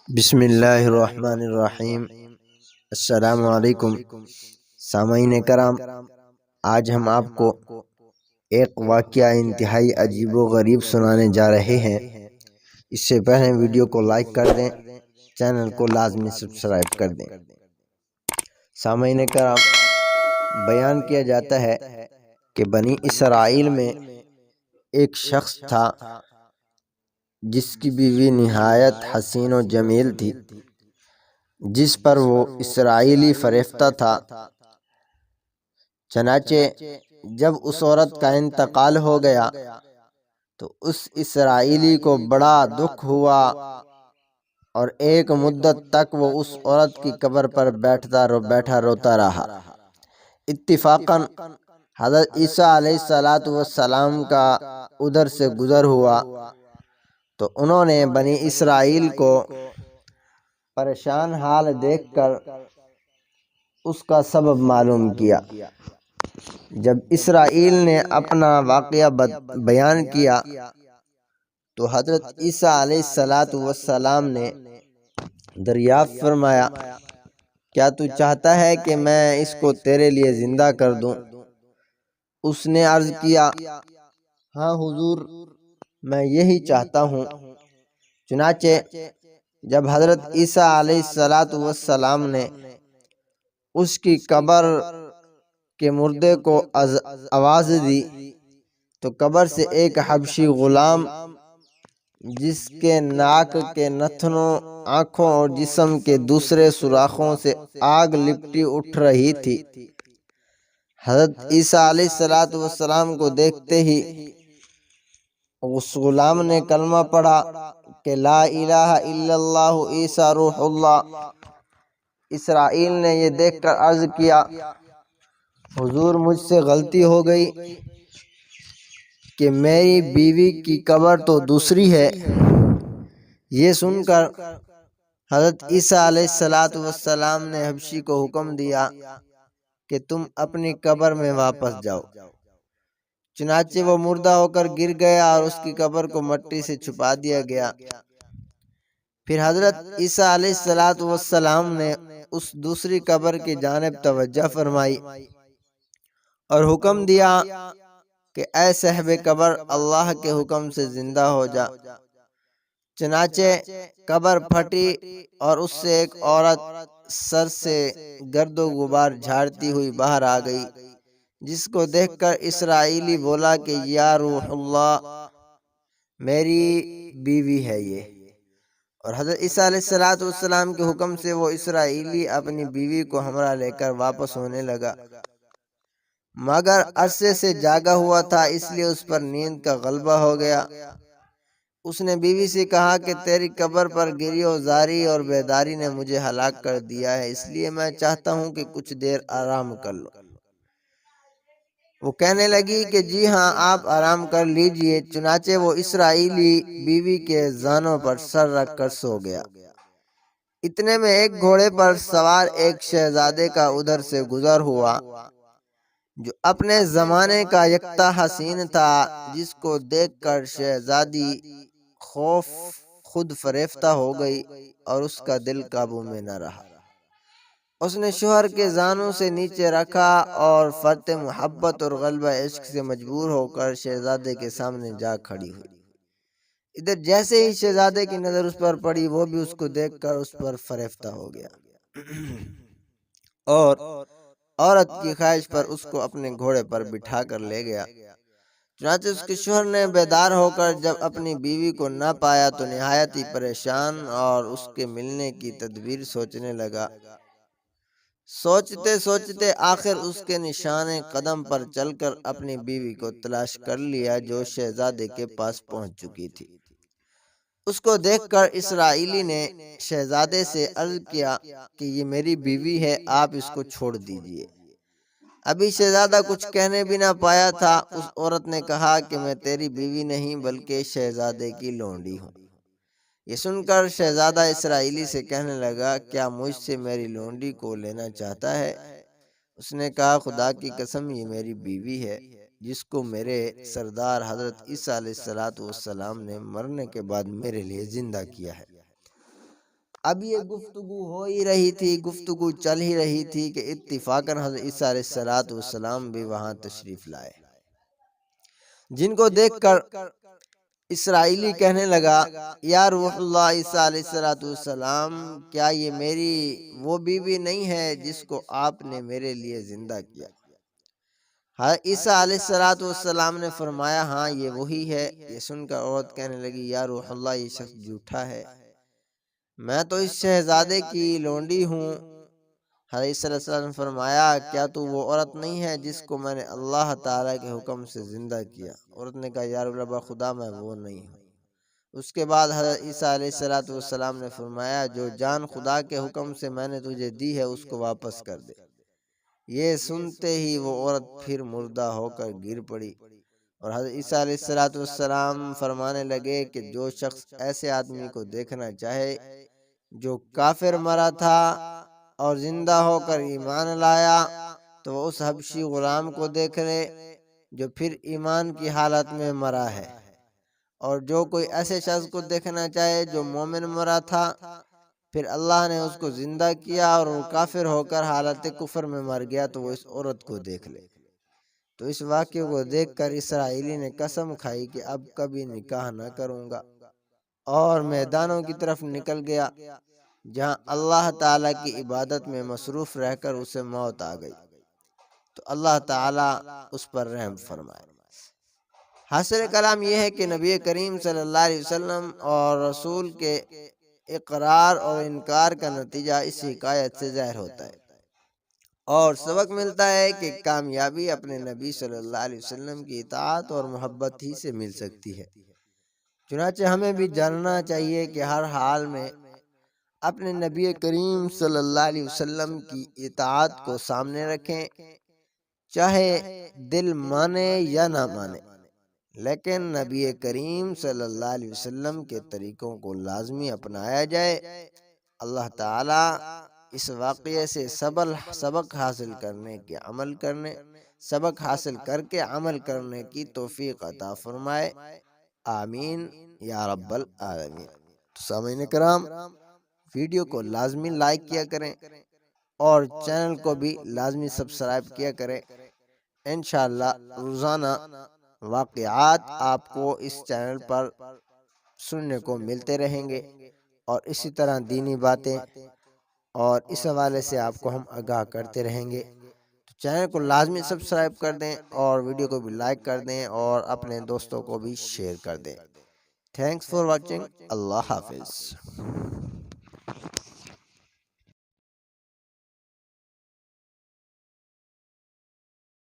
بسم اللہ الرحمن الرحیم۔ السلام علیکم سامعین کرام، آج ہم آپ کو ایک واقعہ انتہائی عجیب و غریب سنانے جا رہے ہیں۔ اس سے پہلے ویڈیو کو لائک کر دیں، چینل کو لازمی سبسکرائب کر دیں۔ سامعین کرام، بیان کیا جاتا ہے کہ بنی اسرائیل میں ایک شخص تھا جس کی بیوی نہایت حسین و جمیل تھی، جس پر وہ اسرائیلی فریفتہ تھا۔ چنانچہ جب اس عورت کا انتقال ہو گیا تو اس اسرائیلی کو بڑا دکھ ہوا اور ایک مدت تک وہ اس عورت کی قبر پر بیٹھا روتا رہا۔ اتفاقاً حضرت عیسیٰ علیہ السلام کا ادھر سے گزر ہوا تو انہوں نے بنی اسرائیل کو پریشان حال دیکھ کر اس کا سبب معلوم کیا۔ جب اسرائیل نے اپنا واقعہ بیان کیا تو حضرت عیسیٰ علیہ السلام نے دریافت فرمایا، کیا تو چاہتا ہے کہ میں اس کو تیرے لیے زندہ کر دوں؟ اس نے عرض کیا، ہاں حضور، میں یہی چاہتا ہوں۔ چنانچہ جب حضرت عیسیٰ علیہ السلام نے اس کی قبر کے مردے کو آواز دی تو قبر سے ایک حبشی غلام، جس کے ناک کے نتنوں، آنکھوں اور جسم کے دوسرے سوراخوں سے آگ لپٹی اٹھ رہی تھی، حضرت عیسیٰ علیہ السلام کو دیکھتے ہی اس غلام نے کلمہ پڑھا کہ لا الہ الا اللہ عیسیٰ روح اللہ۔ اسرائیل نے یہ دیکھ کر عرض کیا، حضور مجھ سے غلطی ہو گئی کہ میری بیوی کی قبر تو دوسری ہے۔ یہ سن کر حضرت عیسیٰ علیہ السلام نے حبشی کو حکم دیا کہ تم اپنی قبر میں واپس جاؤ۔ چنانچہ وہ مردہ ہو کر گر گیا اور اس کی قبر کو مٹی سے چھپا دیا گیا۔ پھر حضرت عیسیٰ علیہ السلام نے اس دوسری قبر کی جانب توجہ فرمائی اور حکم دیا کہ اے صاحب قبر، اللہ کے حکم سے زندہ ہو جا۔ چنانچہ قبر پھٹی اور اس سے ایک عورت سر سے گرد و غبار جھاڑتی ہوئی باہر آ گئی، جس کو دیکھ کر اسرائیلی بولا کہ یا روح اللہ، میری بیوی ہے یہ۔ اور حضرت عیسیٰ علیہ السلام کے حکم سے وہ اسرائیلی اپنی بیوی کو ہمراہ لے کر واپس ہونے لگا، مگر عرصے سے جاگا ہوا تھا، اس لیے اس پر نیند کا غلبہ ہو گیا۔ اس نے بیوی سے کہا کہ تیری قبر پر گری و زاری اور بیداری نے مجھے ہلاک کر دیا ہے، اس لیے میں چاہتا ہوں کہ کچھ دیر آرام کر لو۔ وہ کہنے لگی کہ جی ہاں، آپ آرام کر لیجئے۔ چنانچہ وہ اسرائیلی بیوی کے زانوں پر سر رکھ کر سو گیا۔ اتنے میں ایک گھوڑے پر سوار ایک شہزادے کا ادھر سے گزر ہوا جو اپنے زمانے کا یکتا حسین تھا، جس کو دیکھ کر شہزادی خوف خود فریفتہ ہو گئی اور اس کا دل قابو میں نہ رہا۔ اس نے شوہر کے زانوں سے نیچے رکھا اور فرط محبت اور غلبہ عشق سے مجبور ہو کر شہزادے کے سامنے جا کھڑی ہوئی۔ ادھر جیسے ہی شہزادے کی نظر اس پر پڑی، وہ بھی اس کو دیکھ کر اس پر فریفتہ ہو گیا اور عورت کی خواہش پر اس کو اپنے گھوڑے پر بٹھا کر لے گیا۔ چنانچہ اس کے شوہر نے بیدار ہو کر جب اپنی بیوی کو نہ پایا تو نہایت ہی پریشان اور اس کے ملنے کی تدبیر سوچنے لگا۔ سوچتے سوچتے آخر اس کے نشان قدم پر چل کر اپنی بیوی کو تلاش کر لیا، جو شہزادے کے پاس پہنچ چکی تھی۔ اس کو دیکھ کر اسرائیلی نے شہزادے سے عرض کیا کہ یہ میری بیوی ہے، آپ اس کو چھوڑ دیجئے۔ ابھی شہزادہ کچھ کہنے بھی نہ پایا تھا، اس عورت نے کہا کہ میں تیری بیوی نہیں بلکہ شہزادے کی لونڈی ہوں۔ یہ سن کر شہزادہ اسرائیلی سے کہنے لگا، کیا مجھ سے میری لونڈی کو لینا چاہتا ہے؟ اس نے کہا، خدا کی قسم، یہ میری بیوی ہے، جس کو میرے سردار حضرت عیسیٰ علیہ السلام نے مرنے کے بعد میرے لیے زندہ کیا ہے۔ اب یہ گفتگو ہو ہی رہی تھی، گفتگو چل ہی رہی تھی کہ اتفاقاً حضرت عیسیٰ علیہ السلام بھی وہاں تشریف لائے، جن کو دیکھ کر اسرائیلی کہنے لگا یا روح اللہ عیسیٰ علیہ السلام، کیا یہ میری وہ بیوی نہیں ہے جس کو آپ نے میرے لیے زندہ کیا؟ حضرت عیسیٰ علیہ السلام نے فرمایا ہاں یہ وہی ہے۔ یہ سن کر عورت کہنے لگی یا روح اللہ، یہ شخص جھوٹا ہے، میں تو اس شہزادے کی لونڈی ہوں۔ حضرت عیسیٰ علیہ السلام نے فرمایا کیا تو وہ عورت نہیں ہے جس کو میں نے اللہ تعالیٰ کے حکم سے زندہ کیا؟ عورت نے کہا یا رب خدا، میں وہ نہیں ہوں۔ اس کے بعد حضرت عیسیٰ علیہ السلام نے فرمایا جو جان خدا کے حکم سے میں نے تجھے دی ہے اس کو واپس کر دے۔ یہ سنتے ہی وہ عورت پھر مردہ ہو کر گر پڑی، اور حضرت عیسیٰ علیہ السلام فرمانے لگے کہ جو شخص ایسے آدمی کو دیکھنا چاہے جو کافر مرا تھا اور زندہ ہو کر ایمان لایا، تو وہ اس حبشی غلام کو دیکھ لے جو پھر ایمان کی حالت میں مرا ہے، اور جو کوئی ایسے شخص کو دیکھنا چاہے جو مومن مرا تھا پھر اللہ نے اس کو زندہ کیا اور وہ کافر ہو کر حالت کفر میں مر گیا، تو وہ اس عورت کو دیکھ لے۔ تو اس واقعے کو دیکھ کر اسرائیلی نے قسم کھائی کہ اب کبھی نکاح نہ کروں گا، اور میدانوں کی طرف نکل گیا جہاں اللہ تعالیٰ کی عبادت میں مصروف رہ کر اسے موت آ گئی، تو اللہ تعالیٰ اس پر رحم فرمائے۔ حاصل کلام یہ ہے کہ نبی کریم صلی اللہ علیہ وسلم اور رسول کے اقرار اور انکار کا نتیجہ اس حکایت سے ظاہر ہوتا ہے، اور سبق ملتا ہے کہ کامیابی اپنے نبی صلی اللہ علیہ وسلم کی اطاعت اور محبت ہی سے مل سکتی ہے۔ چنانچہ ہمیں بھی جاننا چاہیے کہ ہر حال میں اپنے نبی کریم صلی اللہ علیہ وسلم کی اطاعت کو سامنے رکھیں، چاہے دل مانے یا نہ مانے، لیکن نبی کریم صلی اللہ علیہ وسلم کے طریقوں کو لازمی اپنایا جائے۔ اللہ تعالیٰ اس واقعے سے سبق حاصل کر کے عمل کرنے کی توفیق عطا فرمائے، آمین یا رب العالمین۔ تو سامعین کرام، ویڈیو کو لازمی لائک کیا کریں اور چینل کو بھی لازمی سبسکرائب کیا کریں۔ انشاءاللہ روزانہ واقعات آپ کو اس چینل پر سننے کو ملتے رہیں گے، اور اسی طرح دینی باتیں اور اس حوالے سے آپ کو ہم آگاہ کرتے رہیں گے۔ تو چینل کو لازمی سبسکرائب کر دیں اور ویڈیو کو بھی لائک کر دیں اور اپنے دوستوں کو بھی شیئر کر دیں۔ Thanks for watching. اللہ حافظ۔